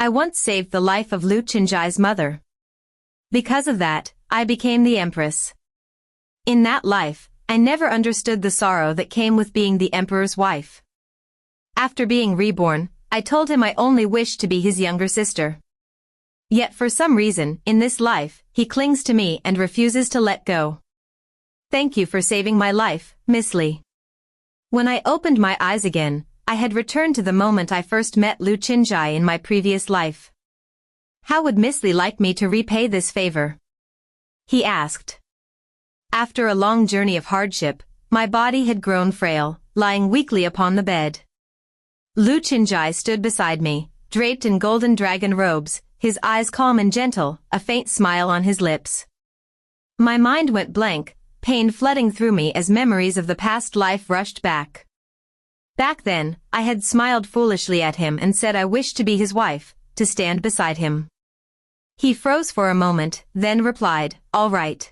I once saved the life of Lu Qianji's mother. Because of that, I became the empress. In that life, I never understood the sorrow that came with being the emperor's wife. After being reborn, I told him I only wished to be his younger sister. Yet for some reason, in this life, he clings to me and refuses to let go. Thank you for saving my life, Miss Li. When I opened my eyes again, I had returned to the moment I first met Lu Qianji in my previous life. How would Miss Li like me to repay this favor? He asked. After a long journey of hardship, my body had grown frail, lying weakly upon the bed. Lu Qianji stood beside me, draped in golden dragon robes, his eyes calm and gentle, a faint smile on his lips. My mind went blank, pain flooding through me as memories of the past life rushed back. Back then, I had smiled foolishly at him and said I wished to be his wife, to stand beside him. He froze for a moment, then replied, "All right."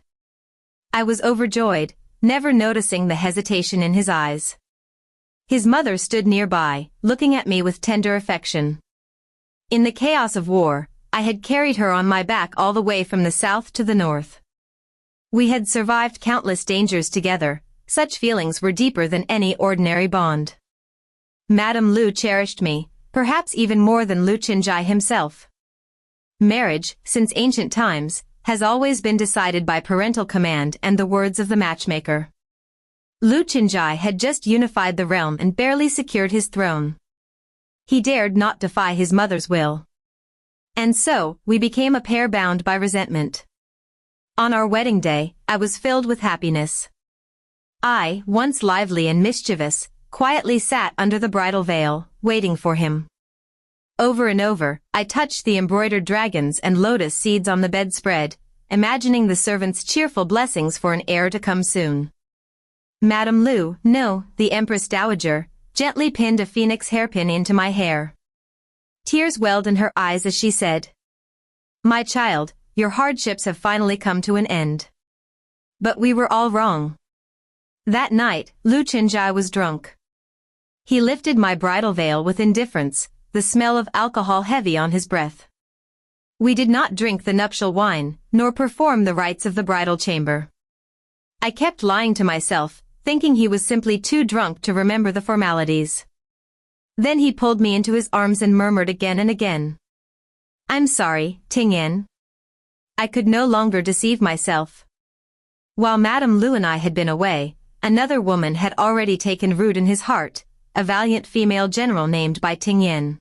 I was overjoyed, never noticing the hesitation in his eyes. His mother stood nearby, looking at me with tender affection. In the chaos of war, I had carried her on my back all the way from the south to the north. We had survived countless dangers together, such feelings were deeper than any ordinary bond. Madame Lu cherished me, perhaps even more than Lu Qianji himself. Marriage, since ancient times, has always been decided by parental command and the words of the matchmaker. Lu Qianji had just unified the realm and barely secured his throne. He dared not defy his mother's will. And so, we became a pair bound by resentment. On our wedding day, I was filled with happiness. I, once lively and mischievous, quietly sat under the bridal veil, waiting for him. Over and over, I touched the embroidered dragons and lotus seeds on the bedspread, imagining the servants' cheerful blessings for an heir to come soon. Madame Lu, no, the Empress Dowager, gently pinned a phoenix hairpin into my hair. Tears welled in her eyes as she said, "My child, your hardships have finally come to an end." But we were all wrong. That night, Lu Qianji was drunk. He lifted my bridal veil with indifference, the smell of alcohol heavy on his breath. We did not drink the nuptial wine, nor perform the rites of the bridal chamber. I kept lying to myself, thinking he was simply too drunk to remember the formalities. Then he pulled me into his arms and murmured again and again, "I'm sorry, Tingyan." I could no longer deceive myself. While Madame Lu and I had been away, another woman had already taken root in his heart, a valiant female general named by Tingyan.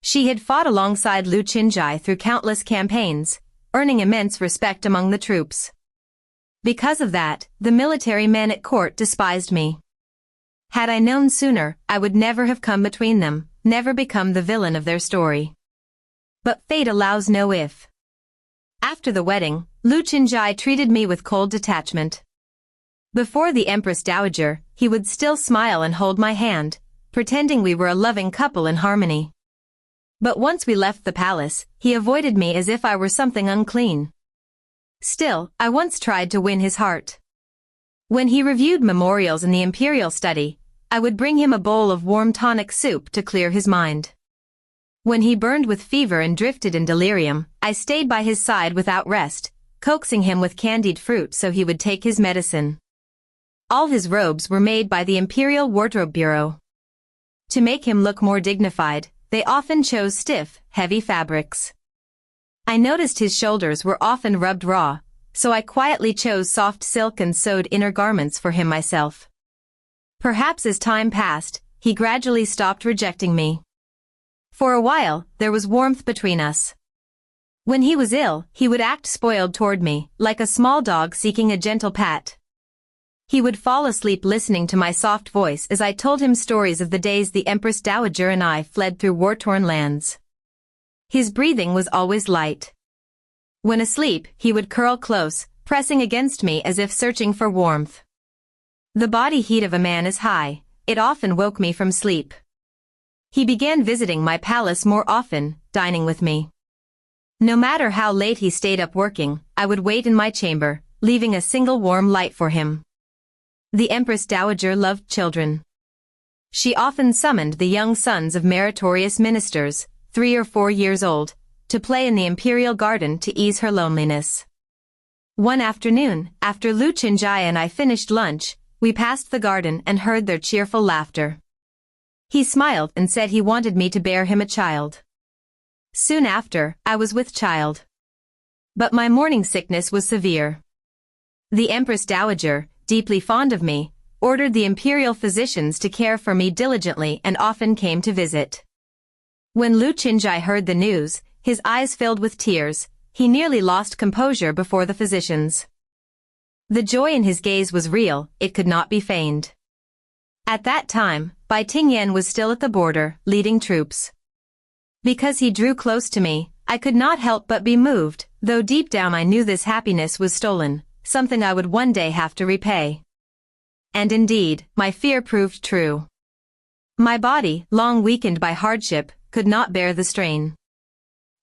She had fought alongside Lu Qianji through countless campaigns, earning immense respect among the troops. Because of that, the military men at court despised me. Had I known sooner, I would never have come between them, never become the villain of their story. But fate allows no if. After the wedding, Lu Qianji treated me with cold detachment. Before the Empress Dowager, he would still smile and hold my hand, pretending we were a loving couple in harmony. But once we left the palace, he avoided me as if I were something unclean. Still, I once tried to win his heart. When he reviewed memorials in the imperial study, I would bring him a bowl of warm tonic soup to clear his mind. When he burned with fever and drifted in delirium, I stayed by his side without rest, coaxing him with candied fruit so he would take his medicine. All his robes were made by the Imperial Wardrobe Bureau. To make him look more dignified, they often chose stiff, heavy fabrics. I noticed his shoulders were often rubbed raw, so I quietly chose soft silk and sewed inner garments for him myself. Perhaps as time passed, he gradually stopped rejecting me. For a while, there was warmth between us. When he was ill, he would act spoiled toward me, like a small dog seeking a gentle pat. He would fall asleep listening to my soft voice as I told him stories of the days the Empress Dowager and I fled through war-torn lands. His breathing was always light. When asleep, he would curl close, pressing against me as if searching for warmth. The body heat of a man is high, it often woke me from sleep. He began visiting my palace more often, dining with me. No matter how late he stayed up working, I would wait in my chamber, leaving a single warm light for him. The Empress Dowager loved children. She often summoned the young sons of meritorious ministers, 3 or 4 years old, to play in the imperial garden to ease her loneliness. One afternoon, after Lu Xianxia and I finished lunch, we passed the garden and heard their cheerful laughter. He smiled and said he wanted me to bear him a child. Soon after, I was with child. But my morning sickness was severe. The Empress Dowager, deeply fond of me, ordered the imperial physicians to care for me diligently and often came to visit. When Lu Xianxia heard the news, his eyes filled with tears, he nearly lost composure before the physicians. The joy in his gaze was real, it could not be feigned. At that time, Bai Tingyan was still at the border, leading troops. Because he drew close to me, I could not help but be moved, though deep down I knew this happiness was stolen, something I would one day have to repay. And indeed, my fear proved true. My body, long weakened by hardship, could not bear the strain.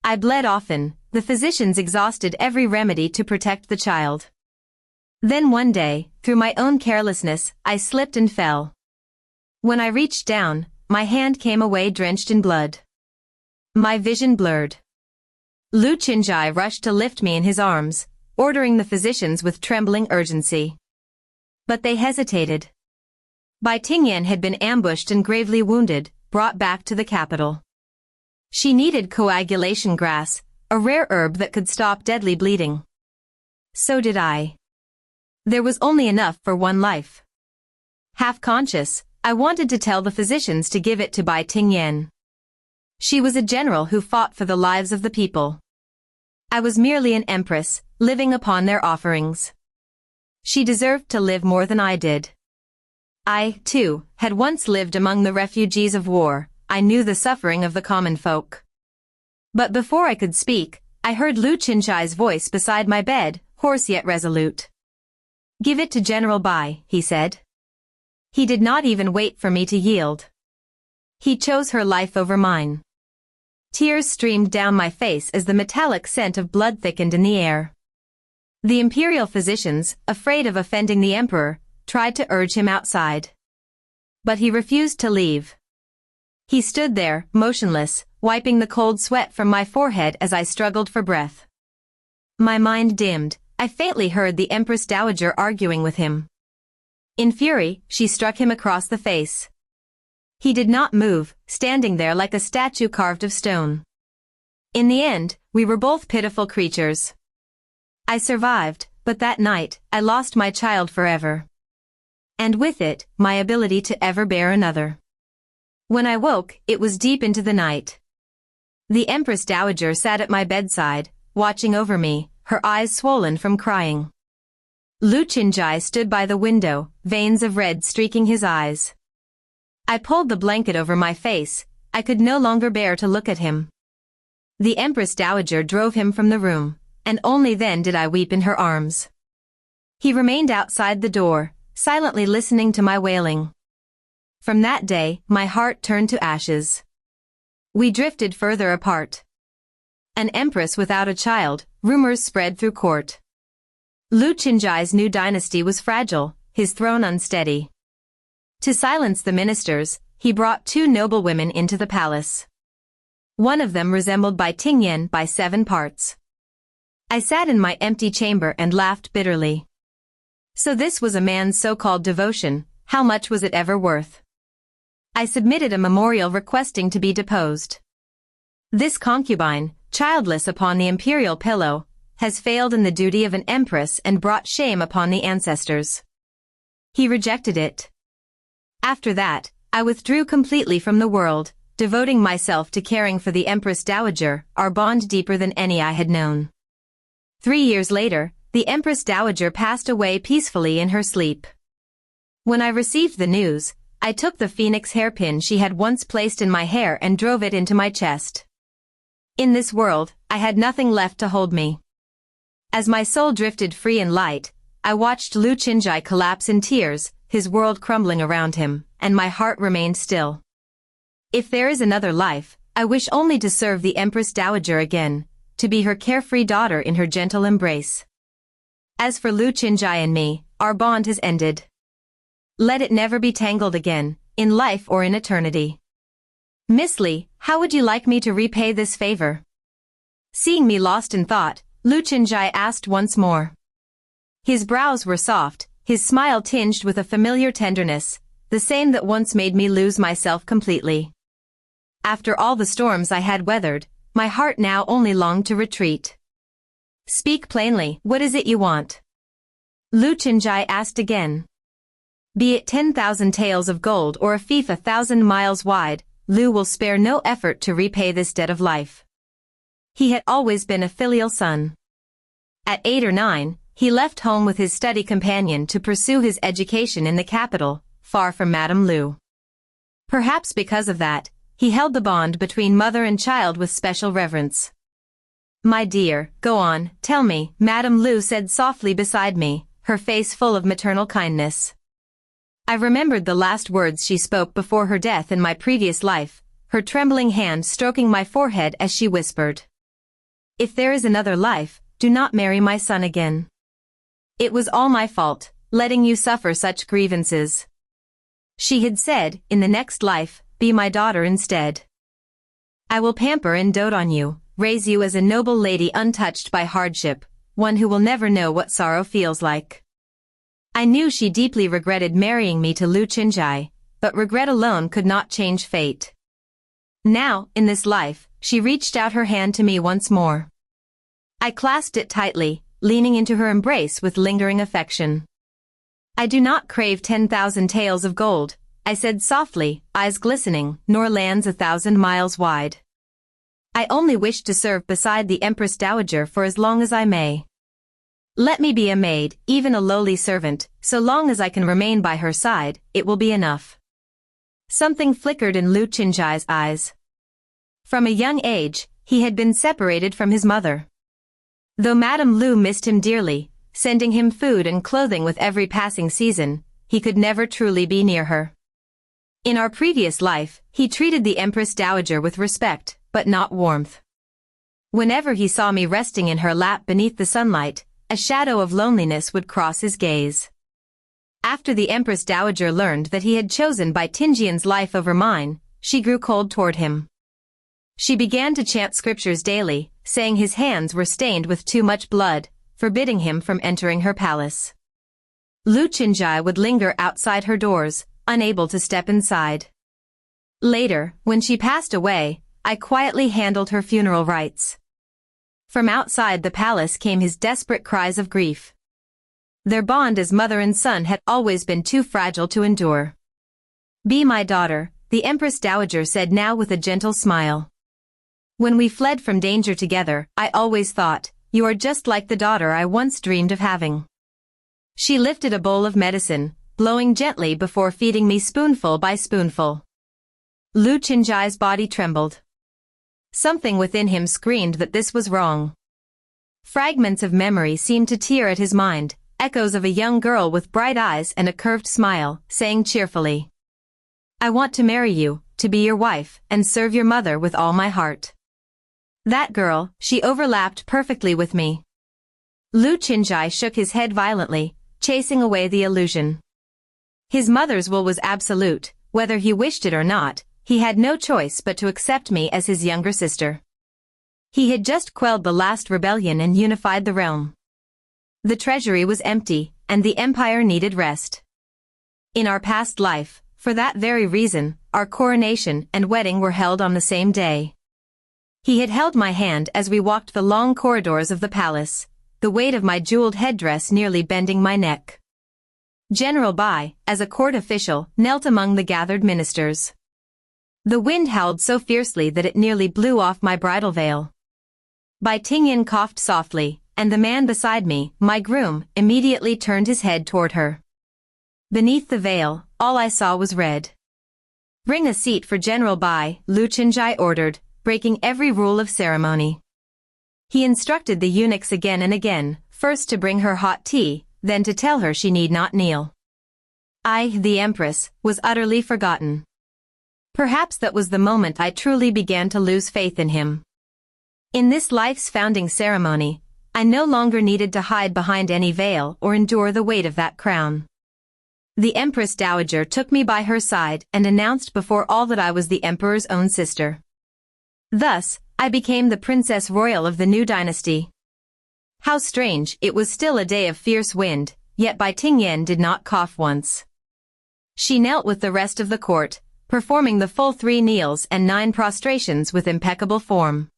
I bled often, the physicians exhausted every remedy to protect the child. Then one day, through my own carelessness, I slipped and fell. When I reached down, my hand came away drenched in blood. My vision blurred. Lu Xianxia rushed to lift me in his arms, ordering the physicians with trembling urgency. But they hesitated. Bai Tingyan had been ambushed and gravely wounded, brought back to the capital. She needed coagulation grass, a rare herb that could stop deadly bleeding. So did I. There was only enough for one life. Half conscious, I wanted to tell the physicians to give it to Bai Tingyan. She was a general who fought for the lives of the people. I was merely an empress, living upon their offerings. She deserved to live more than I did. I, too, had once lived among the refugees of war. I knew the suffering of the common folk. But before I could speak, I heard Lu Xianxia's voice beside my bed, hoarse yet resolute. "Give it to General Bai," he said. He did not even wait for me to yield. He chose her life over mine. Tears streamed down my face as the metallic scent of blood thickened in the air. The imperial physicians, afraid of offending the emperor, tried to urge him outside. But he refused to leave. He stood there, motionless, wiping the cold sweat from my forehead as I struggled for breath. My mind dimmed, I faintly heard the Empress Dowager arguing with him. In fury, she struck him across the face. He did not move, standing there like a statue carved of stone. In the end, we were both pitiful creatures. I survived, but that night, I lost my child forever. And with it, my ability to ever bear another. When I woke, it was deep into the night. The Empress Dowager sat at my bedside, watching over me, her eyes swollen from crying. Lu Xianxia stood by the window, veins of red streaking his eyes. I pulled the blanket over my face, I could no longer bear to look at him. The Empress Dowager drove him from the room, and only then did I weep in her arms. He remained outside the door, silently listening to my wailing. From that day, my heart turned to ashes. We drifted further apart. An empress without a child, rumors spread through court. Lu Xianxia's new dynasty was fragile, his throne unsteady. To silence the ministers, he brought 2 noble women into the palace. One of them resembled Bai Tingyan by 7 parts. I sat in my empty chamber and laughed bitterly. So this was a man's so-called devotion, how much was it ever worth? I submitted a memorial requesting to be deposed. This concubine, childless upon the imperial pillow, has failed in the duty of an empress and brought shame upon the ancestors. He rejected it. After that, I withdrew completely from the world, devoting myself to caring for the Empress Dowager, our bond deeper than any I had known. 3 years later, the Empress Dowager passed away peacefully in her sleep. When I received the news, I took the phoenix hairpin she had once placed in my hair and drove it into my chest. In this world, I had nothing left to hold me. As my soul drifted free and light, I watched Lu Xianxia collapse in tears, his world crumbling around him, and my heart remained still. If there is another life, I wish only to serve the Empress Dowager again, to be her carefree daughter in her gentle embrace. As for Lu Xianxia and me, our bond has ended. Let it never be tangled again, in life or in eternity. Miss Li, how would you like me to repay this favor? Seeing me lost in thought, Lu Qianjai asked once more. His brows were soft, his smile tinged with a familiar tenderness, the same that once made me lose myself completely. After all the storms I had weathered, my heart now only longed to retreat. Speak plainly, what is it you want? Lu Qianjai asked again. Be it 10,000 taels of gold or a fief 1,000 miles wide, Lu will spare no effort to repay this debt of life. He had always been a filial son. At 8 or 9, he left home with his study companion to pursue his education in the capital, far from Madame Lu. Perhaps because of that, he held the bond between mother and child with special reverence. My dear, go on, tell me, Madame Lu said softly beside me, her face full of maternal kindness. I remembered the last words she spoke before her death in my previous life, her trembling hand stroking my forehead as she whispered. If there is another life, do not marry my son again. It was all my fault, letting you suffer such grievances. She had said, in the next life, be my daughter instead. I will pamper and dote on you, raise you as a noble lady untouched by hardship, one who will never know what sorrow feels like. I knew she deeply regretted marrying me to Lu Qianjai, but regret alone could not change fate. Now, in this life, she reached out her hand to me once more. I clasped it tightly, leaning into her embrace with lingering affection. I do not crave 10,000 taels of gold, I said softly, eyes glistening, nor lands 1,000 miles wide. I only wish to serve beside the Empress Dowager for as long as I may. Let me be a maid, even a lowly servant, so long as I can remain by her side, it will be enough. Something flickered in Lu Qianjai's eyes. From a young age, he had been separated from his mother. Though Madame Lu missed him dearly, sending him food and clothing with every passing season, he could never truly be near her. In our previous life, he treated the Empress Dowager with respect, but not warmth. Whenever he saw me resting in her lap beneath the sunlight, a shadow of loneliness would cross his gaze. After the Empress Dowager learned that he had chosen Bai Tingjian's life over mine, she grew cold toward him. She began to chant scriptures daily, saying his hands were stained with too much blood, forbidding him from entering her palace. Lu Qianjai would linger outside her doors, unable to step inside. Later, when she passed away, I quietly handled her funeral rites. From outside the palace came his desperate cries of grief. Their bond as mother and son had always been too fragile to endure. Be my daughter, the Empress Dowager said now with a gentle smile. When we fled from danger together, I always thought, you are just like the daughter I once dreamed of having. She lifted a bowl of medicine, blowing gently before feeding me spoonful by spoonful. Lu Qianjai's body trembled. Something within him screamed that this was wrong. Fragments of memory seemed to tear at his mind, echoes of a young girl with bright eyes and a curved smile, saying cheerfully, I want to marry you, to be your wife, and serve your mother with all my heart. That girl, she overlapped perfectly with me. Lu Qianjai shook his head violently, chasing away the illusion. His mother's will was absolute, whether he wished it or not. He had no choice but to accept me as his younger sister. He had just quelled the last rebellion and unified the realm. The treasury was empty, and the empire needed rest. In our past life, for that very reason, our coronation and wedding were held on the same day. He had held my hand as we walked the long corridors of the palace, the weight of my jeweled headdress nearly bending my neck. General Bai, as a court official, knelt among the gathered ministers. The wind howled so fiercely that it nearly blew off my bridal veil. Bai Tingyan coughed softly, and the man beside me, my groom, immediately turned his head toward her. Beneath the veil, all I saw was red. Bring a seat for General Bai, Lu Qianjai ordered, breaking every rule of ceremony. He instructed the eunuchs again and again, first to bring her hot tea, then to tell her she need not kneel. I, the Empress, was utterly forgotten. Perhaps that was the moment I truly began to lose faith in him. In this life's founding ceremony, I no longer needed to hide behind any veil or endure the weight of that crown. The Empress Dowager took me by her side and announced before all that I was the Emperor's own sister. Thus, I became the Princess Royal of the new dynasty. How strange, it was still a day of fierce wind, yet Bai Tingyan did not cough once. She knelt with the rest of the court, performing the full 3 kneels and 9 prostrations with impeccable form.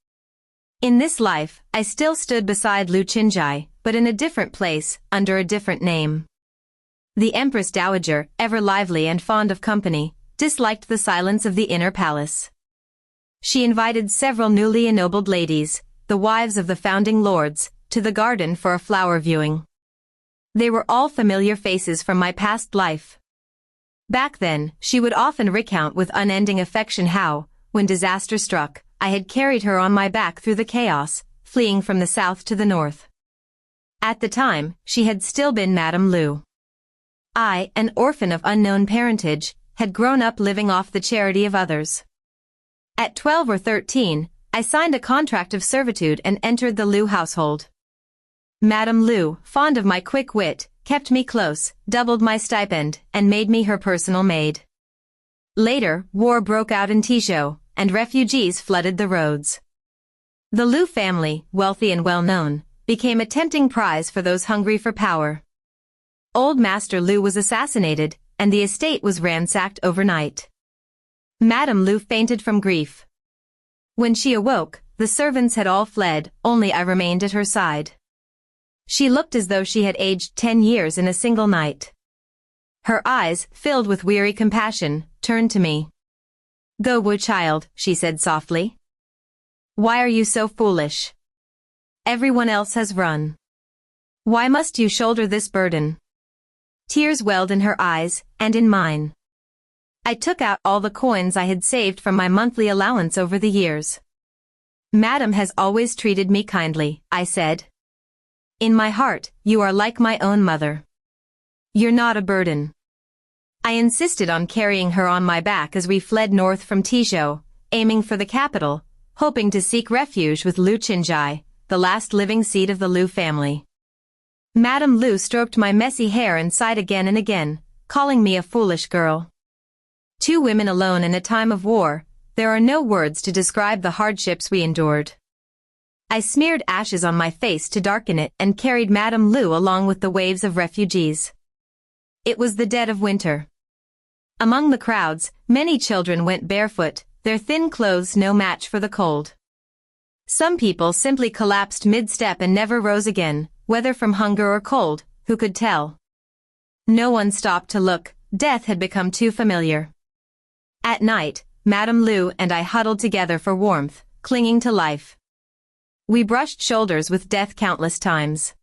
In this life, I still stood beside Lu Qinjai, but in a different place, under a different name. The Empress Dowager, ever lively and fond of company, disliked the silence of the inner palace. She invited several newly ennobled ladies, the wives of the founding lords, to the garden for a flower viewing. They were all familiar faces from my past life. Back then, she would often recount with unending affection how, when disaster struck, I had carried her on my back through the chaos, fleeing from the south to the north. At the time, she had still been Madame Lu. I, an orphan of unknown parentage, had grown up living off the charity of others. At 12 or 13, I signed a contract of servitude and entered the Lu household. Madame Lu, fond of my quick wit, kept me close, doubled my stipend, and made me her personal maid. Later, war broke out in Tizhou, and refugees flooded the roads. The Lu family, wealthy and well-known, became a tempting prize for those hungry for power. Old Master Lu was assassinated, and the estate was ransacked overnight. Madame Lu fainted from grief. When she awoke, the servants had all fled, only I remained at her side. She looked as though she had aged 10 years in a single night. Her eyes, filled with weary compassion, turned to me. "Go, Wu child," she said softly. "Why are you so foolish? Everyone else has run. Why must you shoulder this burden?" Tears welled in her eyes, and in mine. I took out all the coins I had saved from my monthly allowance over the years. "Madam has always treated me kindly," I said. "In my heart, you are like my own mother. You're not a burden." I insisted on carrying her on my back as we fled north from Tizhou, aiming for the capital, hoping to seek refuge with Lu Qinjai, the last living seed of the Lu family. Madame Lu stroked my messy hair and sighed again and again, calling me a foolish girl. 2 women alone in a time of war, there are no words to describe the hardships we endured. I smeared ashes on my face to darken it and carried Madame Lu along with the waves of refugees. It was the dead of winter. Among the crowds, many children went barefoot, their thin clothes no match for the cold. Some people simply collapsed mid-step and never rose again, whether from hunger or cold, who could tell? No one stopped to look, death had become too familiar. At night, Madame Lu and I huddled together for warmth, clinging to life. We brushed shoulders with death countless times.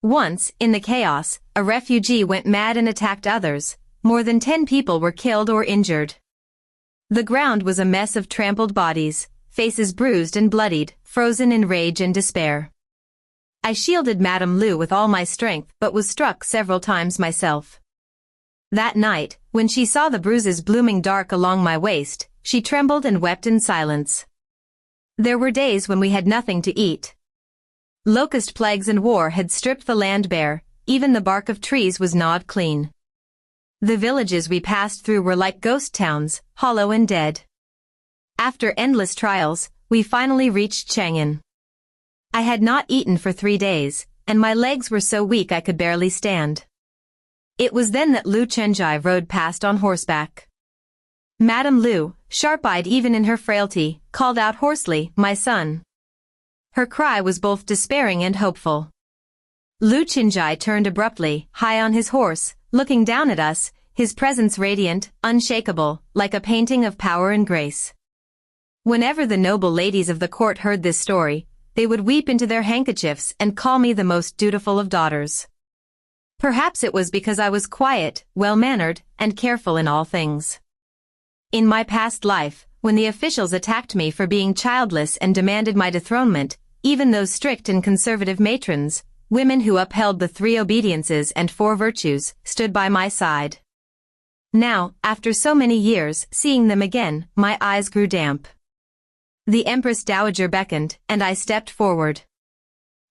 Once, in the chaos, a refugee went mad and attacked others. More than 10 people were killed or injured. The ground was a mess of trampled bodies, faces bruised and bloodied, frozen in rage and despair. I shielded Madame Lu with all my strength but was struck several times myself. That night, when she saw the bruises blooming dark along my waist, she trembled and wept in silence. There were days when we had nothing to eat. Locust plagues and war had stripped the land bare, even the bark of trees was gnawed clean. The villages we passed through were like ghost towns, hollow and dead. After endless trials, we finally reached Chang'an. I had not eaten for 3 days, and my legs were so weak I could barely stand. It was then that Lu Qinjai rode past on horseback. Madame Lu, sharp-eyed even in her frailty, called out hoarsely, "My son." Her cry was both despairing and hopeful. Lu Qinjai turned abruptly, high on his horse, looking down at us, his presence radiant, unshakable, like a painting of power and grace. Whenever the noble ladies of the court heard this story, they would weep into their handkerchiefs and call me the most dutiful of daughters. Perhaps it was because I was quiet, well-mannered, and careful in all things. In my past life, when the officials attacked me for being childless and demanded my dethronement, even those strict and conservative matrons, women who upheld the 3 obediences and 4 virtues, stood by my side. Now, after so many years, seeing them again, my eyes grew damp. The Empress Dowager beckoned, and I stepped forward.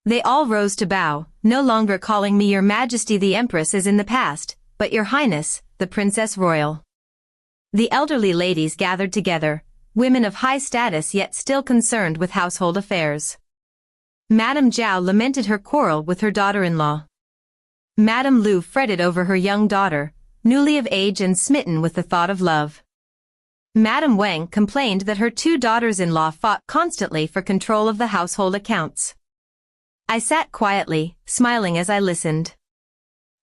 They all rose to bow, no longer calling me Your Majesty the Empress as in the past, but your highness, the princess royal." The elderly ladies gathered together, women of high status yet still concerned with household affairs. Madame Zhao lamented her quarrel with her daughter-in-law. Madame Lu fretted over her young daughter, newly of age and smitten with the thought of love. Madame Wang complained that her two daughters-in-law fought constantly for control of the household accounts. I sat quietly, smiling as I listened.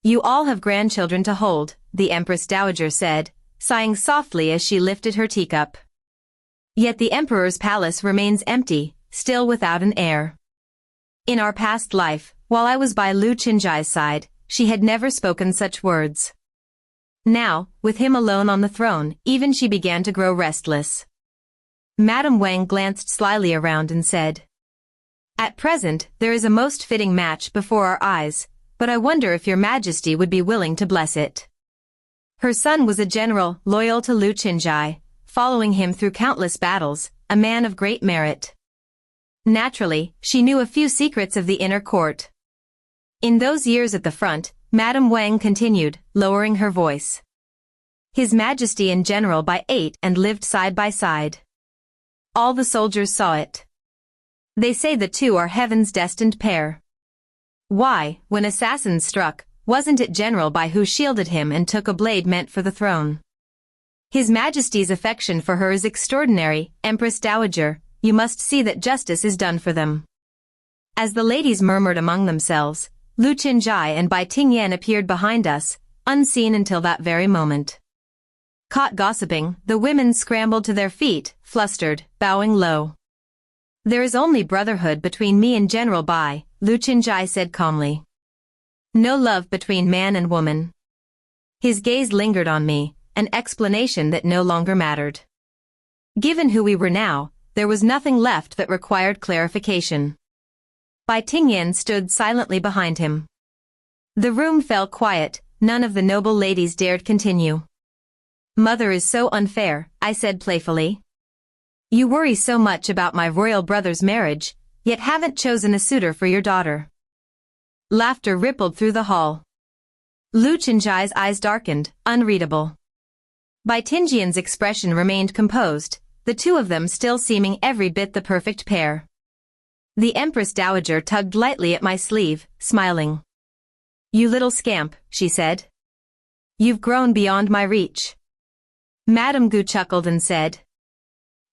"You all have grandchildren to hold," the Empress Dowager said, sighing softly as she lifted her teacup. "Yet the Emperor's palace remains empty, still without an heir." In our past life, while I was by Lu Qinzhai's side, she had never spoken such words. Now, with him alone on the throne, even she began to grow restless. Madame Wang glanced slyly around and said, "At present, there is a most fitting match before our eyes, but I wonder if your majesty would be willing to bless it." Her son was a general, loyal to Lu Qinzhai, following him through countless battles, a man of great merit. Naturally, she knew a few secrets of the inner court. In those years at the front, Madame Wang continued, lowering her voice. His Majesty and General by 8 and lived side by side. All the soldiers saw it. They say the two are heaven's destined pair. Why, when assassins struck, wasn't it General Bai who shielded him and took a blade meant for the throne? His Majesty's affection for her is extraordinary, Empress Dowager, you must see that justice is done for them. As the ladies murmured among themselves, Lu Qinzhai and Bai Tingyan appeared behind us, unseen until that very moment. Caught gossiping, the women scrambled to their feet, flustered, bowing low. "There is only brotherhood between me and General Bai," Lu Qinzhai said calmly. "No love between man and woman." His gaze lingered on me, an explanation that no longer mattered. Given who we were now, there was nothing left that required clarification. Bai Tingyan stood silently behind him. The room fell quiet, none of the noble ladies dared continue. "Mother is so unfair," I said playfully. "You worry so much about my royal brother's marriage, yet haven't chosen a suitor for your daughter." Laughter rippled through the hall. Lu Qinzhai's eyes darkened, unreadable. Bai Tingyan's expression remained composed, the two of them still seeming every bit the perfect pair. The Empress Dowager tugged lightly at my sleeve, smiling. "You little scamp," she said. "You've grown beyond my reach." Madame Gu chuckled and said,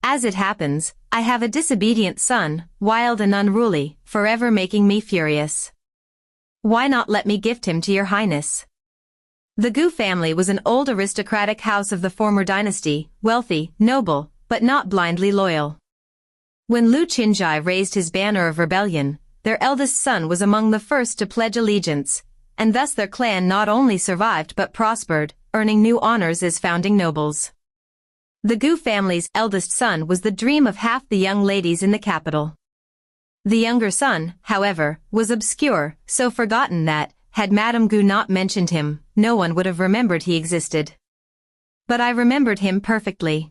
"As it happens, I have a disobedient son, wild and unruly, forever making me furious. Why not let me gift him to your highness?" The Gu family was an old aristocratic house of the former dynasty, wealthy, noble, but not blindly loyal. When Lu Qinzhai raised his banner of rebellion, their eldest son was among the first to pledge allegiance, and thus their clan not only survived but prospered, earning new honors as founding nobles. The Gu family's eldest son was the dream of half the young ladies in the capital. The younger son, however, was obscure, so forgotten that, had Madame Gu not mentioned him, no one would have remembered he existed. But I remembered him perfectly.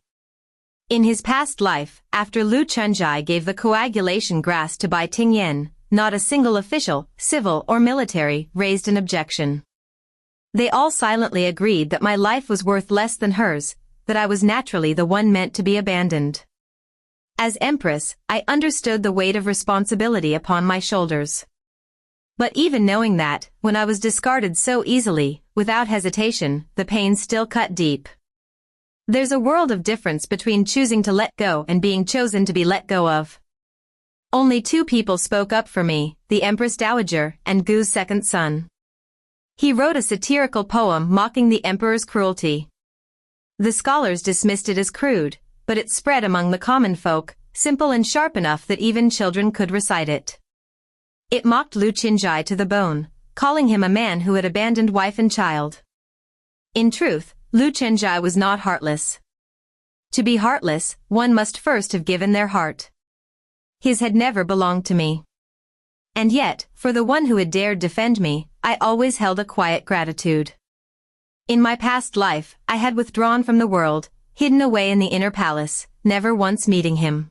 In his past life, after Lu Qinzhai gave the coagulation grass to Bai Tingyan, not a single official, civil or military, raised an objection. They all silently agreed that my life was worth less than hers, that I was naturally the one meant to be abandoned. As Empress, I understood the weight of responsibility upon my shoulders. But even knowing that, when I was discarded so easily, without hesitation, the pain still cut deep. There's a world of difference between choosing to let go and being chosen to be let go of. Only two people spoke up for me, the Empress Dowager and Gu's second son. He wrote a satirical poem mocking the emperor's cruelty. The scholars dismissed it as crude, but it spread among the common folk, simple and sharp enough that even children could recite it. It mocked Lu Qinzhai to the bone, calling him a man who had abandoned wife and child. In truth, Lu Qinzhai was not heartless. To be heartless, one must first have given their heart. His had never belonged to me. And yet, for the one who had dared defend me, I always held a quiet gratitude. In my past life, I had withdrawn from the world, hidden away in the inner palace, never once meeting him.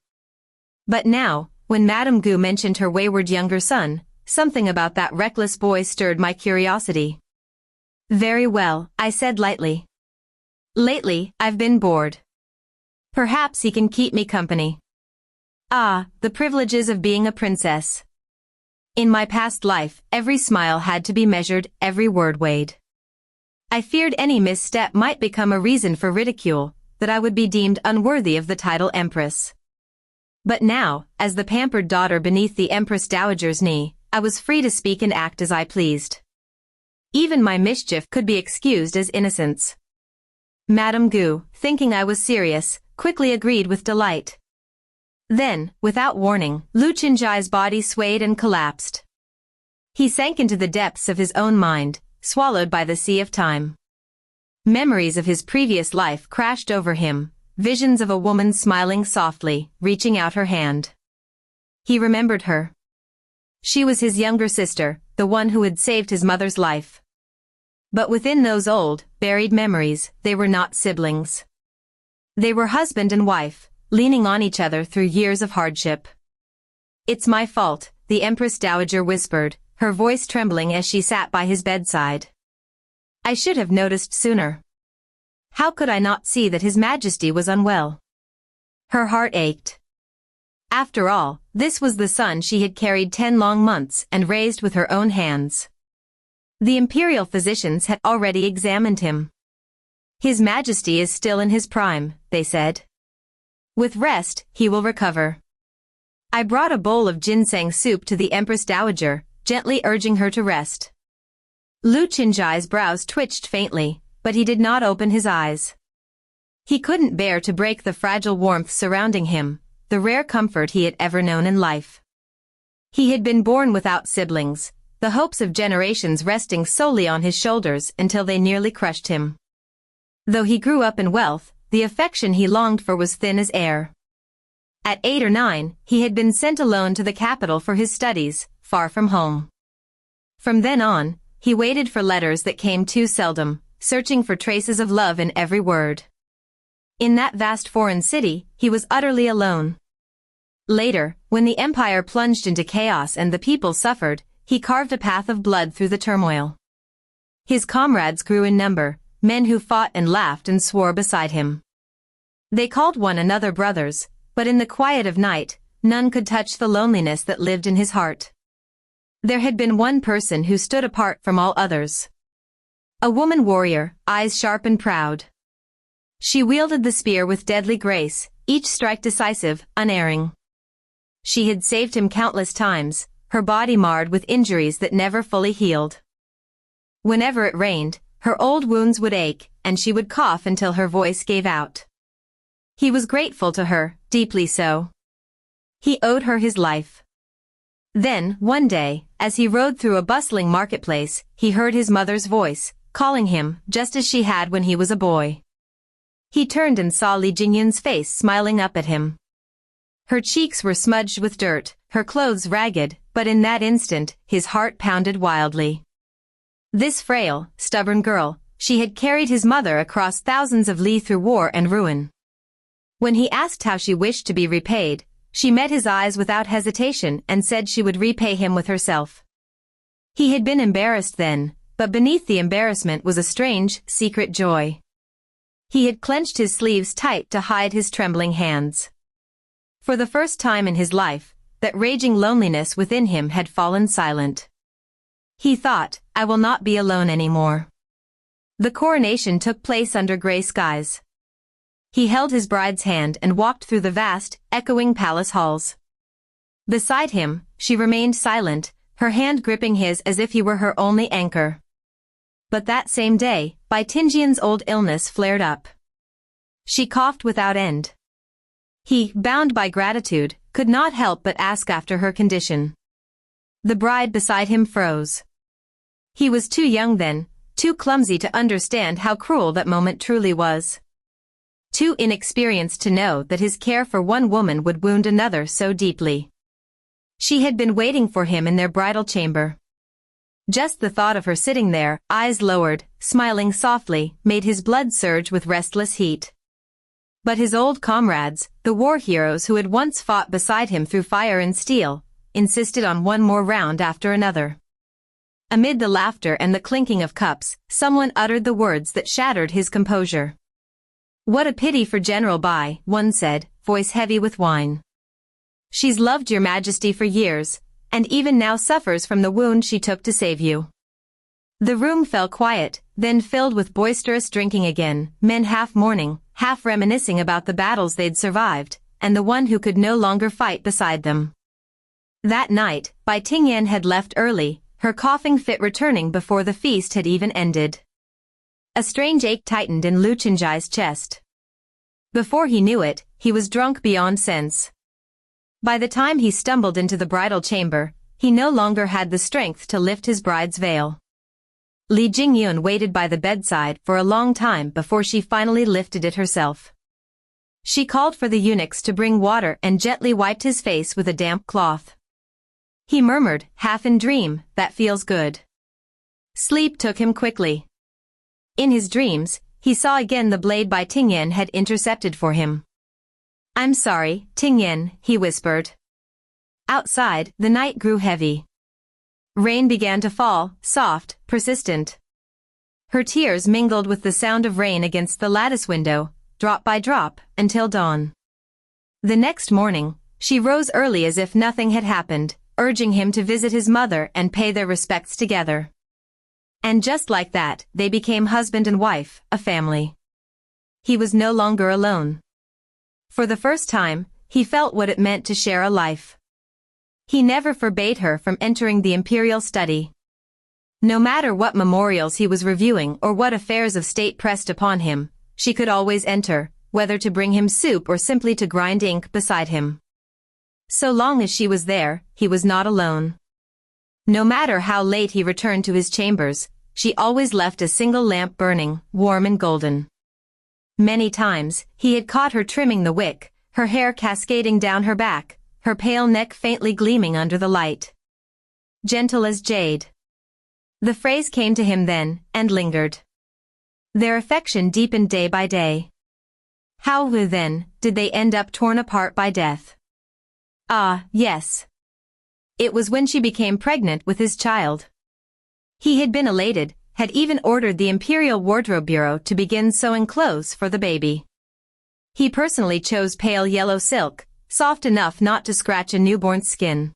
But now, when Madame Gu mentioned her wayward younger son, something about that reckless boy stirred my curiosity. Very well, I said lightly. Lately, I've been bored. Perhaps he can keep me company. Ah, the privileges of being a princess. In my past life, every smile had to be measured, every word weighed. I feared any misstep might become a reason for ridicule, that I would be deemed unworthy of the title Empress. But now, as the pampered daughter beneath the Empress Dowager's knee, I was free to speak and act as I pleased. Even my mischief could be excused as innocence. Madame Gu, thinking I was serious, quickly agreed with delight. Then, without warning, Lu Qinjai's body swayed and collapsed. He sank into the depths of his own mind, swallowed by the sea of time. Memories of his previous life crashed over him, visions of a woman smiling softly, reaching out her hand. He remembered her. She was his younger sister, the one who had saved his mother's life. But within those old, buried memories, they were not siblings. They were husband and wife, leaning on each other through years of hardship. "It's my fault," the Empress Dowager whispered, her voice trembling as she sat by his bedside. "I should have noticed sooner. How could I not see that His Majesty was unwell?" Her heart ached. After all, this was the son she had carried 10 long months and raised with her own hands. The imperial physicians had already examined him. "His Majesty is still in his prime," they said. "With rest, he will recover." I brought a bowl of ginseng soup to the Empress Dowager, gently urging her to rest. Lu Qinjai's brows twitched faintly, but he did not open his eyes. He couldn't bear to break the fragile warmth surrounding him, the rare comfort he had ever known in life. He had been born without siblings, the hopes of generations resting solely on his shoulders until they nearly crushed him. Though he grew up in wealth, the affection he longed for was thin as air. At 8 or 9, he had been sent alone to the capital for his studies, far from home. From then on, he waited for letters that came too seldom, searching for traces of love in every word. In that vast foreign city, he was utterly alone. Later, when the empire plunged into chaos and the people suffered, he carved a path of blood through the turmoil. His comrades grew in number, men who fought and laughed and swore beside him. They called one another brothers, but in the quiet of night, none could touch the loneliness that lived in his heart. There had been one person who stood apart from all others. A woman warrior, eyes sharp and proud. She wielded the spear with deadly grace, each strike decisive, unerring. She had saved him countless times, her body marred with injuries that never fully healed. Whenever it rained, her old wounds would ache, and she would cough until her voice gave out. He was grateful to her, deeply so. He owed her his life. Then, one day, as he rode through a bustling marketplace, he heard his mother's voice, calling him, just as she had when he was a boy. He turned and saw Li Jingyun's face smiling up at him. Her cheeks were smudged with dirt, her clothes ragged, but in that instant, his heart pounded wildly. This frail, stubborn girl, she had carried his mother across thousands of li through war and ruin. When he asked how she wished to be repaid, she met his eyes without hesitation and said she would repay him with herself. He had been embarrassed then, but beneath the embarrassment was a strange, secret joy. He had clenched his sleeves tight to hide his trembling hands. For the first time in his life, that raging loneliness within him had fallen silent. He thought, I will not be alone anymore. The coronation took place under gray skies. He held his bride's hand and walked through the vast, echoing palace halls. Beside him, she remained silent, her hand gripping his as if he were her only anchor. But that same day, Bai Tianjian's old illness flared up. She coughed without end. He, bound by gratitude, could not help but ask after her condition. The bride beside him froze. He was too young then, too clumsy to understand how cruel that moment truly was. Too inexperienced to know that his care for one woman would wound another so deeply. She had been waiting for him in their bridal chamber. Just the thought of her sitting there, eyes lowered, smiling softly, made his blood surge with restless heat. But his old comrades, the war heroes who had once fought beside him through fire and steel, insisted on one more round after another. Amid the laughter and the clinking of cups, someone uttered the words that shattered his composure. "What a pity for General Bai," one said, voice heavy with wine. "She's loved your majesty for years, and even now suffers from the wound she took to save you." The room fell quiet, then filled with boisterous drinking again, men half mourning, half reminiscing about the battles they'd survived, and the one who could no longer fight beside them. That night, Bai Tingyan had left early, her coughing fit returning before the feast had even ended. A strange ache tightened in Lu Chenjai's chest. Before he knew it, he was drunk beyond sense. By the time he stumbled into the bridal chamber, he no longer had the strength to lift his bride's veil. Li Jingyun waited by the bedside for a long time before she finally lifted it herself. She called for the eunuchs to bring water and gently wiped his face with a damp cloth. He murmured, half in dream, "That feels good." Sleep took him quickly. In his dreams, he saw again the blade Bai Tingyan had intercepted for him. "I'm sorry, Tingyan," he whispered. Outside, the night grew heavy. Rain began to fall, soft, persistent. Her tears mingled with the sound of rain against the lattice window, drop by drop, until dawn. The next morning, she rose early as if nothing had happened, urging him to visit his mother and pay their respects together. And just like that, they became husband and wife, a family. He was no longer alone. For the first time, he felt what it meant to share a life. He never forbade her from entering the imperial study. No matter what memorials he was reviewing or what affairs of state pressed upon him, she could always enter, whether to bring him soup or simply to grind ink beside him. So long as she was there, he was not alone. No matter how late he returned to his chambers, she always left a single lamp burning, warm and golden. Many times, he had caught her trimming the wick, her hair cascading down her back, her pale neck faintly gleaming under the light. Gentle as jade. The phrase came to him then, and lingered. Their affection deepened day by day. How, then, did they end up torn apart by death? Ah, yes. It was when she became pregnant with his child. He had been elated, had even ordered the Imperial Wardrobe Bureau to begin sewing clothes for the baby. He personally chose pale yellow silk, soft enough not to scratch a newborn's skin.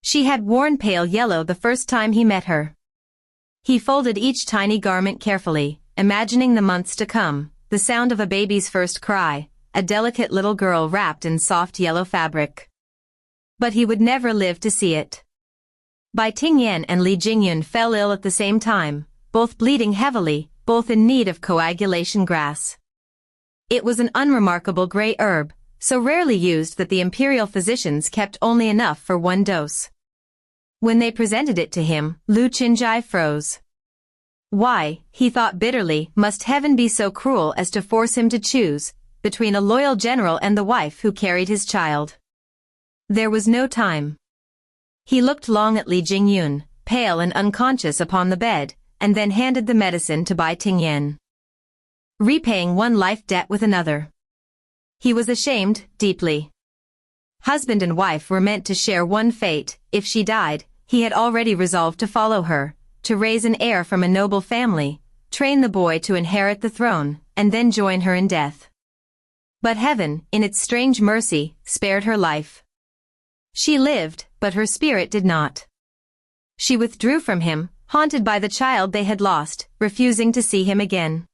She had worn pale yellow the first time he met her. He folded each tiny garment carefully, imagining the months to come, the sound of a baby's first cry, a delicate little girl wrapped in soft yellow fabric. But he would never live to see it. Bai Tingyan and Li Jingyun fell ill at the same time, both bleeding heavily, both in need of coagulation grass. It was an unremarkable gray herb, so rarely used that the imperial physicians kept only enough for one dose. When they presented it to him, Lu Chenjai froze. Why, he thought bitterly, must heaven be so cruel as to force him to choose between a loyal general and the wife who carried his child? There was no time. He looked long at Li Jingyun, pale and unconscious upon the bed, and then handed the medicine to Bai Tingyan. Repaying one life debt with another. He was ashamed, deeply. Husband and wife were meant to share one fate. If she died, he had already resolved to follow her, to raise an heir from a noble family, train the boy to inherit the throne, and then join her in death. But heaven, in its strange mercy, spared her life. She lived, but her spirit did not. She withdrew from him, haunted by the child they had lost, refusing to see him again.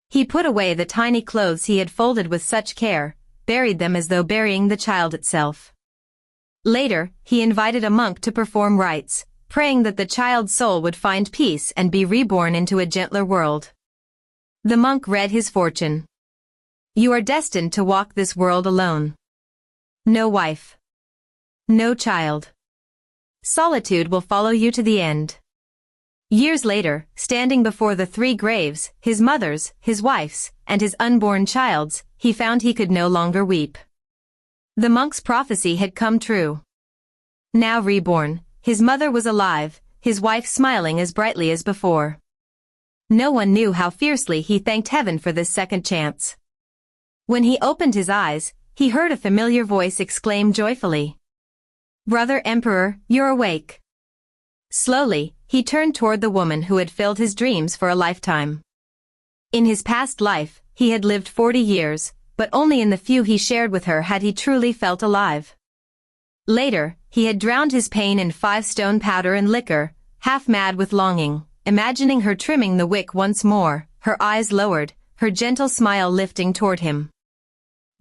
He put away the tiny clothes he had folded with such care, buried them as though burying the child itself. Later, he invited a monk to perform rites, praying that the child's soul would find peace and be reborn into a gentler world. The monk read his fortune. You are destined to walk this world alone. No wife. No child. Solitude will follow you to the end. Years later, standing before the three graves, his mother's, his wife's, and his unborn child's, he found he could no longer weep. The monk's prophecy had come true. Now reborn, his mother was alive, his wife smiling as brightly as before. No one knew how fiercely he thanked heaven for this second chance. When he opened his eyes, he heard a familiar voice exclaim joyfully. Brother Emperor, you're awake. Slowly, he turned toward the woman who had filled his dreams for a lifetime. In his past life, he had lived 40 years, but only in the few he shared with her had he truly felt alive. Later, he had drowned his pain in 5-stone powder and liquor, half mad with longing, imagining her trimming the wick once more, her eyes lowered, her gentle smile lifting toward him.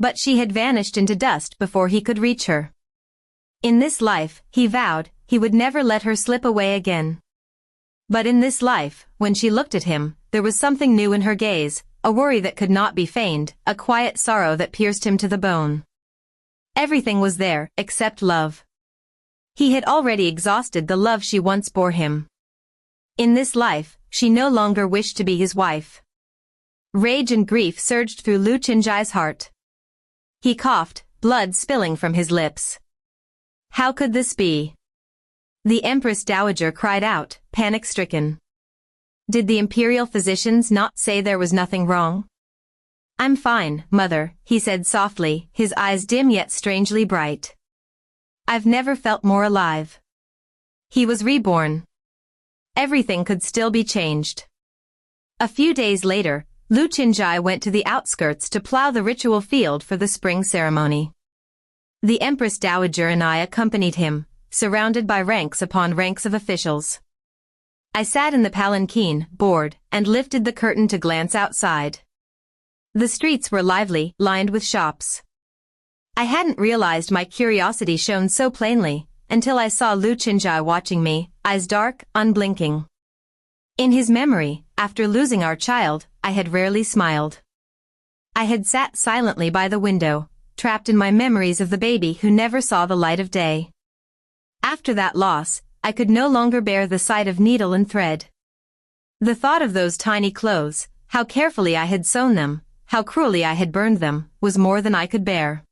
But she had vanished into dust before he could reach her. In this life, he vowed, he would never let her slip away again. But in this life, when she looked at him, there was something new in her gaze, a worry that could not be feigned, a quiet sorrow that pierced him to the bone. Everything was there, except love. He had already exhausted the love she once bore him. In this life, she no longer wished to be his wife. Rage and grief surged through Lu Qianzhai's heart. He coughed, blood spilling from his lips. How could this be? The Empress Dowager cried out, panic-stricken. Did the imperial physicians not say there was nothing wrong? I'm fine, mother, he said softly, his eyes dim yet strangely bright. I've never felt more alive. He was reborn. Everything could still be changed. A few days later, Lu Qianzhai went to the outskirts to plow the ritual field for the spring ceremony. The Empress Dowager and I accompanied him, surrounded by ranks upon ranks of officials. I sat in the palanquin, bored, and lifted the curtain to glance outside. The streets were lively, lined with shops. I hadn't realized my curiosity shone so plainly, until I saw Lu Qianzhai watching me, eyes dark, unblinking. In his memory, after losing our child, I had rarely smiled. I had sat silently by the window, trapped in my memories of the baby who never saw the light of day. After that loss, I could no longer bear the sight of needle and thread. The thought of those tiny clothes, how carefully I had sewn them, how cruelly I had burned them, was more than I could bear.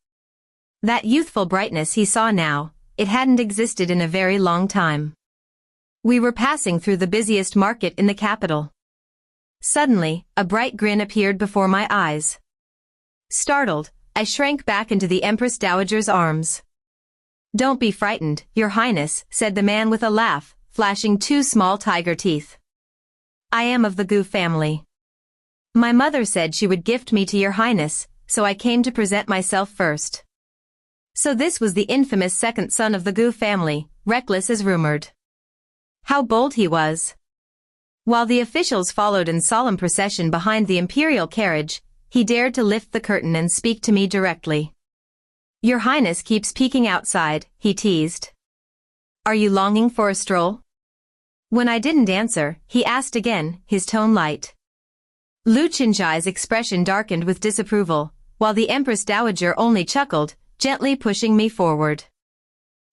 That youthful brightness he saw now, it hadn't existed in a very long time. We were passing through the busiest market in the capital. Suddenly, a bright grin appeared before my eyes. Startled, I shrank back into the Empress Dowager's arms. Don't be frightened, Your Highness, said the man with a laugh, flashing 2 small tiger teeth. I am of the Gu family. My mother said she would gift me to Your Highness, so I came to present myself first. So this was the infamous second son of the Gu family, reckless as rumored. How bold he was. While the officials followed in solemn procession behind the imperial carriage, he dared to lift the curtain and speak to me directly. Your Highness keeps peeking outside, he teased. Are you longing for a stroll? When I didn't answer, he asked again, his tone light. Lu Qianzhai's expression darkened with disapproval, while the Empress Dowager only chuckled, gently pushing me forward.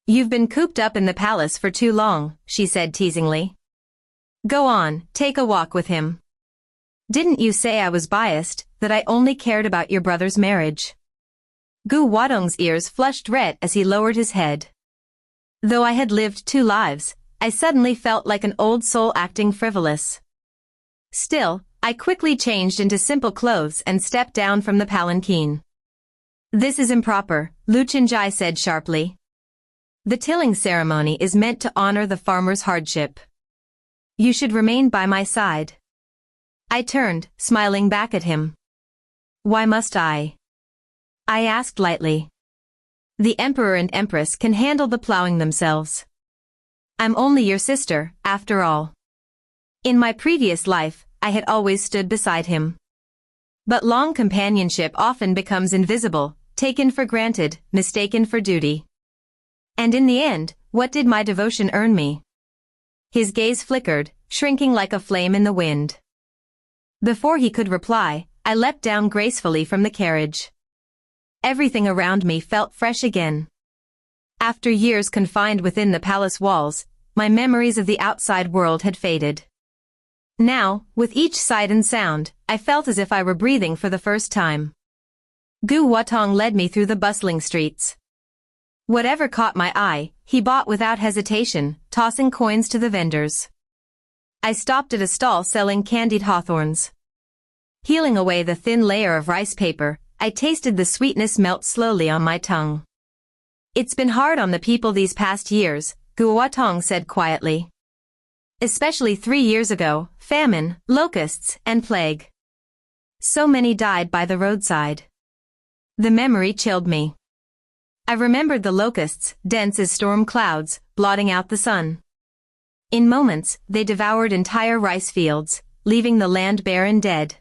You've been cooped up in the palace for too long, she said teasingly. Go on, take a walk with him. Didn't you say I was biased, that I only cared about your brother's marriage? Gu Wadong's ears flushed red as he lowered his head. Though I had lived 2 lives, I suddenly felt like an old soul acting frivolous. Still, I quickly changed into simple clothes and stepped down from the palanquin. This is improper, Lu Qianzhai said sharply. The tilling ceremony is meant to honor the farmer's hardship. You should remain by my side. I turned, smiling back at him. Why must I? I asked lightly. The Emperor and Empress can handle the plowing themselves. I'm only your sister, after all. In my previous life, I had always stood beside him. But long companionship often becomes invisible, taken for granted, mistaken for duty. And in the end, what did my devotion earn me? His gaze flickered, shrinking like a flame in the wind. Before he could reply, I leapt down gracefully from the carriage. Everything around me felt fresh again. After years confined within the palace walls, my memories of the outside world had faded. Now, with each sight and sound, I felt as if I were breathing for the first time. Gu Watong led me through the bustling streets. Whatever caught my eye, he bought without hesitation, tossing coins to the vendors. I stopped at a stall selling candied hawthorns. Peeling away the thin layer of rice paper, I tasted the sweetness melt slowly on my tongue. It's been hard on the people these past years, Gu Watong said quietly. Especially 3 years ago, famine, locusts, and plague. So many died by the roadside. The memory chilled me. I remembered the locusts, dense as storm clouds, blotting out the sun. In moments, they devoured entire rice fields, leaving the land bare and dead.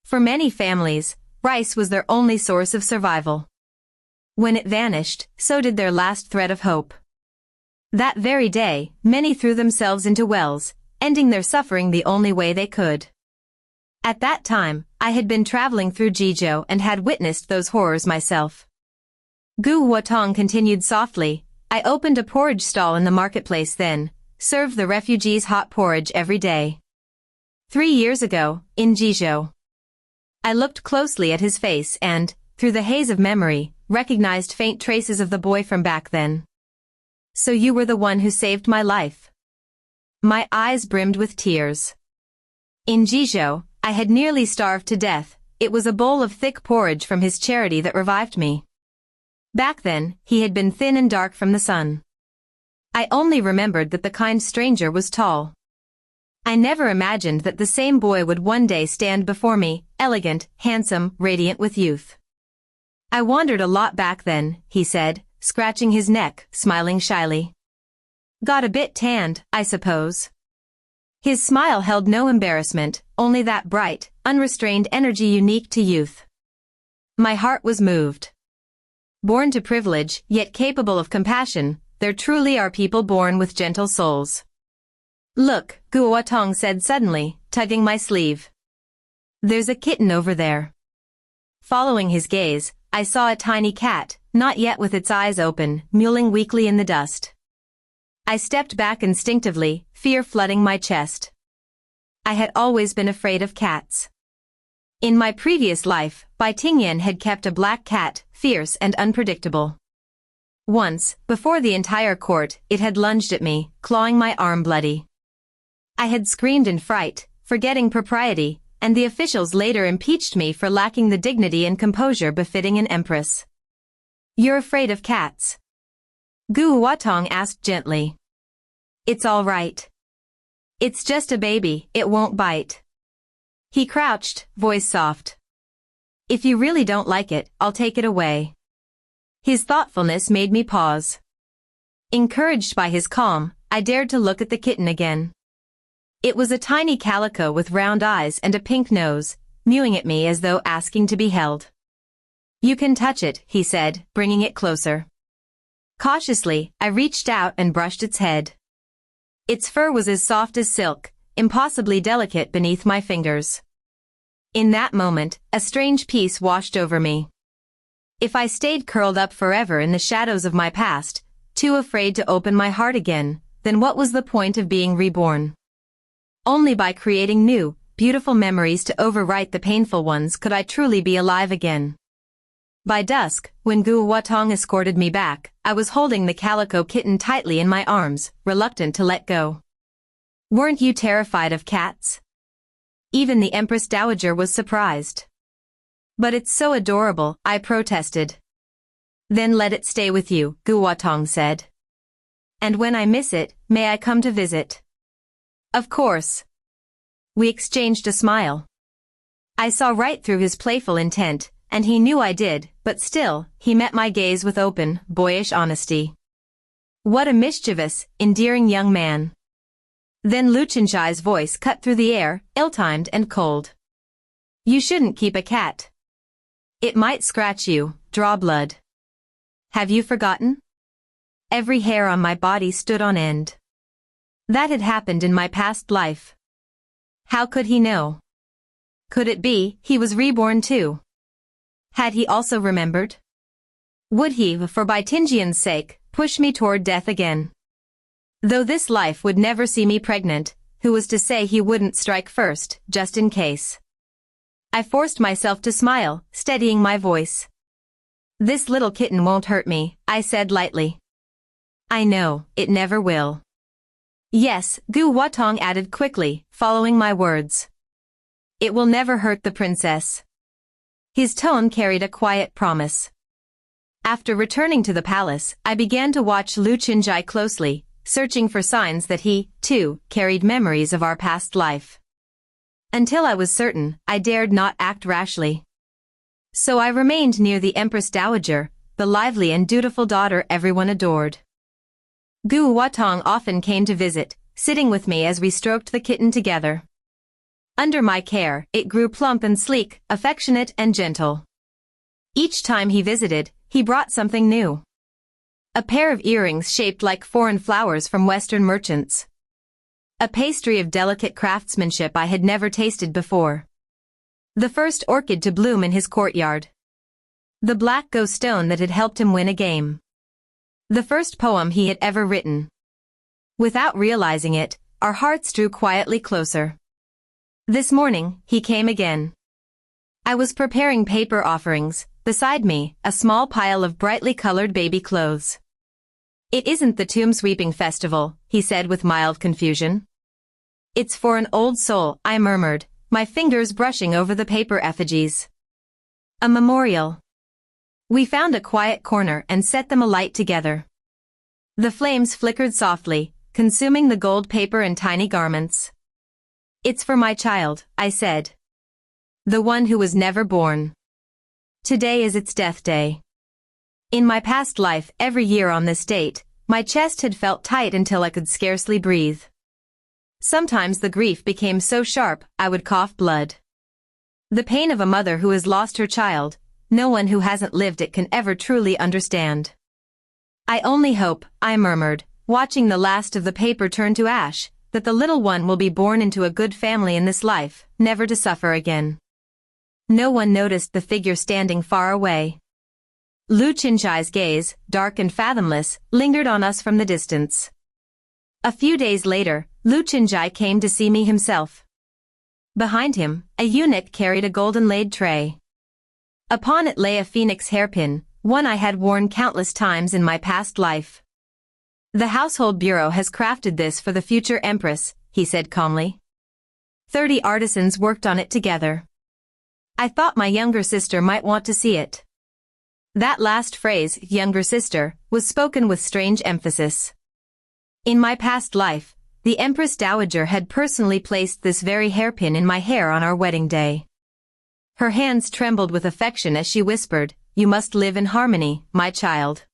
For many families, rice was their only source of survival. When it vanished, so did their last thread of hope. That very day, many threw themselves into wells, ending their suffering the only way they could. At that time, I had been traveling through Jizhou and had witnessed those horrors myself. Gu Huatong continued softly, I opened a porridge stall in the marketplace then, served the refugees hot porridge every day. 3 years ago, in Jizhou. I looked closely at his face and, through the haze of memory, recognized faint traces of the boy from back then. So you were the one who saved my life. My eyes brimmed with tears. In Jizhou, I had nearly starved to death. It was a bowl of thick porridge from his charity that revived me. Back then, he had been thin and dark from the sun. I only remembered that the kind stranger was tall. I never imagined that the same boy would one day stand before me, elegant, handsome, radiant with youth. I wandered a lot back then, he said, scratching his neck, smiling shyly. Got a bit tanned, I suppose. His smile held no embarrassment, only that bright, unrestrained energy unique to youth. My heart was moved. Born to privilege, yet capable of compassion, there truly are people born with gentle souls. Look, Guotong said suddenly, tugging my sleeve. There's a kitten over there. Following his gaze, I saw a tiny cat, not yet with its eyes open, mewling weakly in the dust. I stepped back instinctively, fear flooding my chest. I had always been afraid of cats. In my previous life, Bai Tingyan had kept a black cat, fierce and unpredictable. Once, before the entire court, it had lunged at me, clawing my arm bloody. I had screamed in fright, forgetting propriety, and the officials later impeached me for lacking the dignity and composure befitting an empress. You're afraid of cats? Gu Huatong asked gently. It's all right. It's just a baby, it won't bite. He crouched, voice soft. If you really don't like it, I'll take it away. His thoughtfulness made me pause. Encouraged by his calm, I dared to look at the kitten again. It was a tiny calico with round eyes and a pink nose, mewing at me as though asking to be held. You can touch it, he said, bringing it closer. Cautiously, I reached out and brushed its head. Its fur was as soft as silk, impossibly delicate beneath my fingers. In that moment, a strange peace washed over me. If I stayed curled up forever in the shadows of my past, too afraid to open my heart again, then what was the point of being reborn? Only by creating new, beautiful memories to overwrite the painful ones could I truly be alive again. By dusk, when Gu Huatong escorted me back, I was holding the calico kitten tightly in my arms, reluctant to let go. Weren't you terrified of cats? Even the Empress Dowager was surprised. But it's so adorable, I protested. Then let it stay with you, Gu Huatong said. And when I miss it, may I come to visit? Of course. We exchanged a smile. I saw right through his playful intent, and he knew I did, but still, he met my gaze with open, boyish honesty. What a mischievous, endearing young man. Then Lu Chenjai's voice cut through the air, ill-timed and cold. You shouldn't keep a cat. It might scratch you, draw blood. Have you forgotten? Every hair on my body stood on end. That had happened in my past life. How could he know? Could it be, he was reborn too? Had he also remembered? Would he, for Bai Tingyan's sake, push me toward death again? Though this life would never see me pregnant, who was to say he wouldn't strike first, just in case? I forced myself to smile, steadying my voice. This little kitten won't hurt me, I said lightly. I know, it never will. Yes, Gu Huatong added quickly, following my words. It will never hurt the princess. His tone carried a quiet promise. After returning to the palace, I began to watch Lu Chenjai closely, searching for signs that he, too, carried memories of our past life. Until I was certain, I dared not act rashly. So I remained near the Empress Dowager, the lively and dutiful daughter everyone adored. Gu Huatong often came to visit, sitting with me as we stroked the kitten together. Under my care, it grew plump and sleek, affectionate and gentle. Each time he visited, he brought something new. A pair of earrings shaped like foreign flowers from Western merchants. A pastry of delicate craftsmanship I had never tasted before. The first orchid to bloom in his courtyard. The black ghost stone that had helped him win a game. The first poem he had ever written. Without realizing it, our hearts drew quietly closer. This morning, he came again. I was preparing paper offerings, beside me, a small pile of brightly colored baby clothes. It isn't the tomb sweeping festival, he said with mild confusion. It's for an old soul, I murmured, my fingers brushing over the paper effigies. A memorial. We found a quiet corner and set them alight together. The flames flickered softly, consuming the gold paper and tiny garments. It's for my child, I said. The one who was never born. Today is its death day. In my past life, every year on this date, my chest had felt tight until I could scarcely breathe. Sometimes the grief became so sharp, I would cough blood. The pain of a mother who has lost her child, no one who hasn't lived it can ever truly understand. I only hope, I murmured, watching the last of the paper turn to ash, that the little one will be born into a good family in this life, never to suffer again. No one noticed the figure standing far away. Lu Qinzhai's gaze, dark and fathomless, lingered on us from the distance. A few days later, Lu Qinzhai came to see me himself. Behind him, a eunuch carried a golden-laid tray. Upon it lay a phoenix hairpin, one I had worn countless times in my past life. The household bureau has crafted this for the future empress, he said calmly. 30 artisans worked on it together. I thought my younger sister might want to see it. That last phrase, younger sister, was spoken with strange emphasis. In my past life, the Empress Dowager had personally placed this very hairpin in my hair on our wedding day. Her hands trembled with affection as she whispered, "You must live in harmony, my child.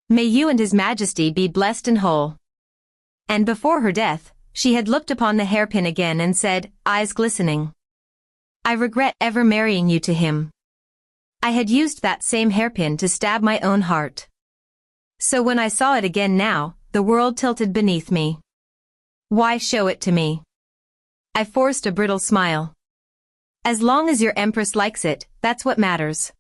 May you and His Majesty be blessed and whole." And before her death, she had looked upon the hairpin again and said, eyes glistening, "I regret ever marrying you to him." I had used that same hairpin to stab my own heart. So when I saw it again now, the world tilted beneath me. Why show it to me? I forced a brittle smile. As long as your empress likes it, that's what matters.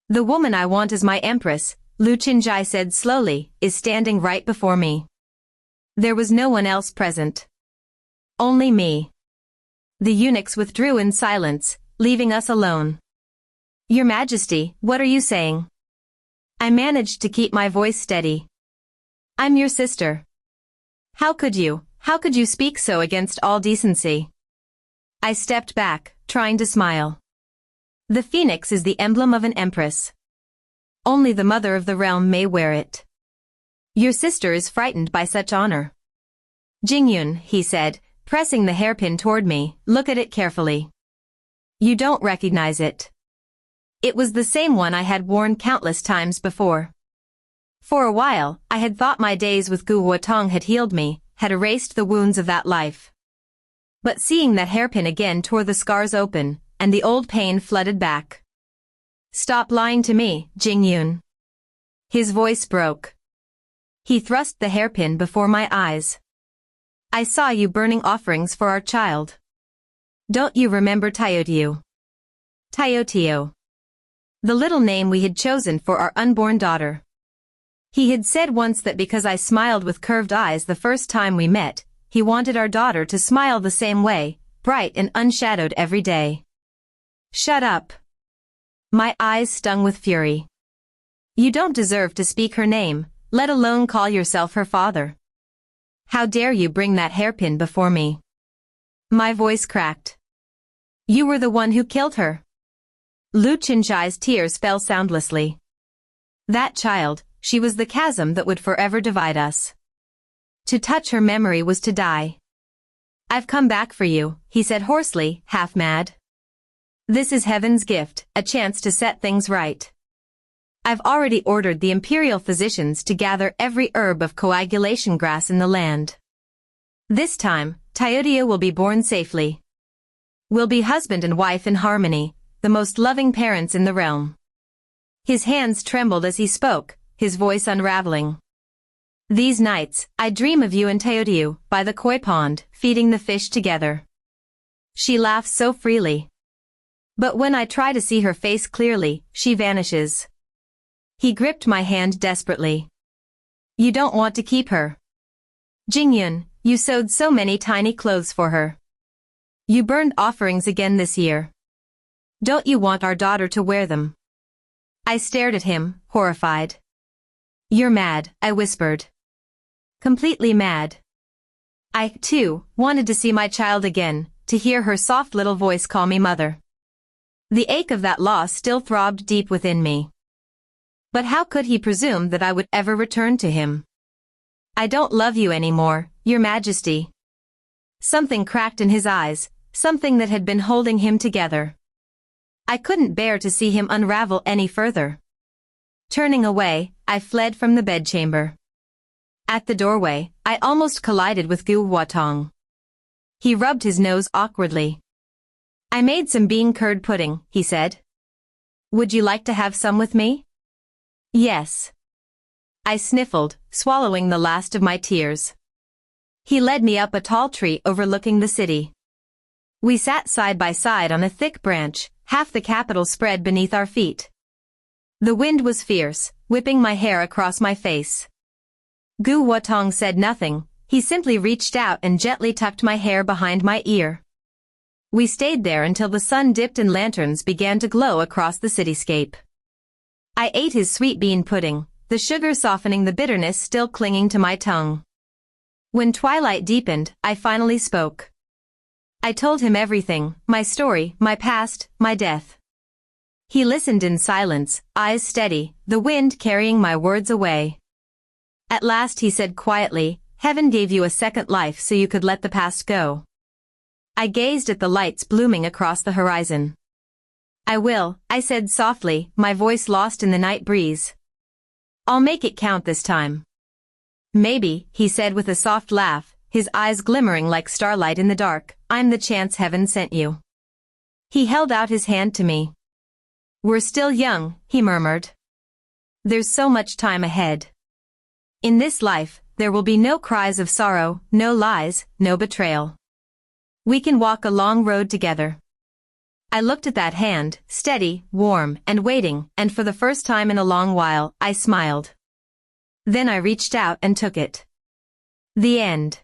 The woman I want as my empress, Lu Qinzhai said slowly, is standing right before me. There was no one else present. Only me. The eunuchs withdrew in silence, leaving us alone. Your Majesty, what are you saying? I managed to keep my voice steady. I'm your sister. How could you speak so against all decency? I stepped back, trying to smile. The phoenix is the emblem of an empress. Only the mother of the realm may wear it. Your sister is frightened by such honor. Jingyun, he said, pressing the hairpin toward me, look at it carefully. You don't recognize it. It was the same one I had worn countless times before. For a while, I had thought my days with Gu Huatong had healed me, had erased the wounds of that life. But seeing that hairpin again tore the scars open, and the old pain flooded back. Stop lying to me, Jingyun. His voice broke. He thrust the hairpin before my eyes. I saw you burning offerings for our child. Don't you remember Tayotio? Tayotio. The little name we had chosen for our unborn daughter. He had said once that because I smiled with curved eyes the first time we met, he wanted our daughter to smile the same way, bright and unshadowed every day. Shut up. My eyes stung with fury. You don't deserve to speak her name, let alone call yourself her father. How dare you bring that hairpin before me? My voice cracked. You were the one who killed her. Lu Qinzhai's tears fell soundlessly. That child, she was the chasm that would forever divide us. To touch her memory was to die. I've come back for you, he said hoarsely, half mad. This is heaven's gift, a chance to set things right. I've already ordered the imperial physicians to gather every herb of coagulation grass in the land. This time, Teodia will be born safely. We'll be husband and wife in harmony, the most loving parents in the realm. His hands trembled as he spoke, his voice unraveling. These nights, I dream of you and Teodia, by the koi pond, feeding the fish together. She laughs so freely. But when I try to see her face clearly, she vanishes. He gripped my hand desperately. You don't want to keep her. Jingyun, you sewed so many tiny clothes for her. You burned offerings again this year. Don't you want our daughter to wear them? I stared at him, horrified. You're mad, I whispered. Completely mad. I, too, wanted to see my child again, to hear her soft little voice call me mother. The ache of that loss still throbbed deep within me. But how could he presume that I would ever return to him? I don't love you anymore, Your Majesty. Something cracked in his eyes, something that had been holding him together. I couldn't bear to see him unravel any further. Turning away, I fled from the bedchamber. At the doorway, I almost collided with Gu Huatong. He rubbed his nose awkwardly. I made some bean curd pudding, he said. Would you like to have some with me? Yes. I sniffled, swallowing the last of my tears. He led me up a tall tree overlooking the city. We sat side by side on a thick branch, half the capital spread beneath our feet. The wind was fierce, whipping my hair across my face. Gu Huatong said nothing, he simply reached out and gently tucked my hair behind my ear. We stayed there until the sun dipped and lanterns began to glow across the cityscape. I ate his sweet bean pudding, the sugar softening the bitterness still clinging to my tongue. When twilight deepened, I finally spoke. I told him everything, my story, my past, my death. He listened in silence, eyes steady, the wind carrying my words away. At last he said quietly, Heaven gave you a second life so you could let the past go. I gazed at the lights blooming across the horizon. I will, I said softly, my voice lost in the night breeze. I'll make it count this time. Maybe, he said with a soft laugh, his eyes glimmering like starlight in the dark, I'm the chance heaven sent you. He held out his hand to me. We're still young, he murmured. There's so much time ahead. In this life, there will be no cries of sorrow, no lies, no betrayal. We can walk a long road together. I looked at that hand, steady, warm, and waiting, and for the first time in a long while, I smiled. Then I reached out and took it. The end.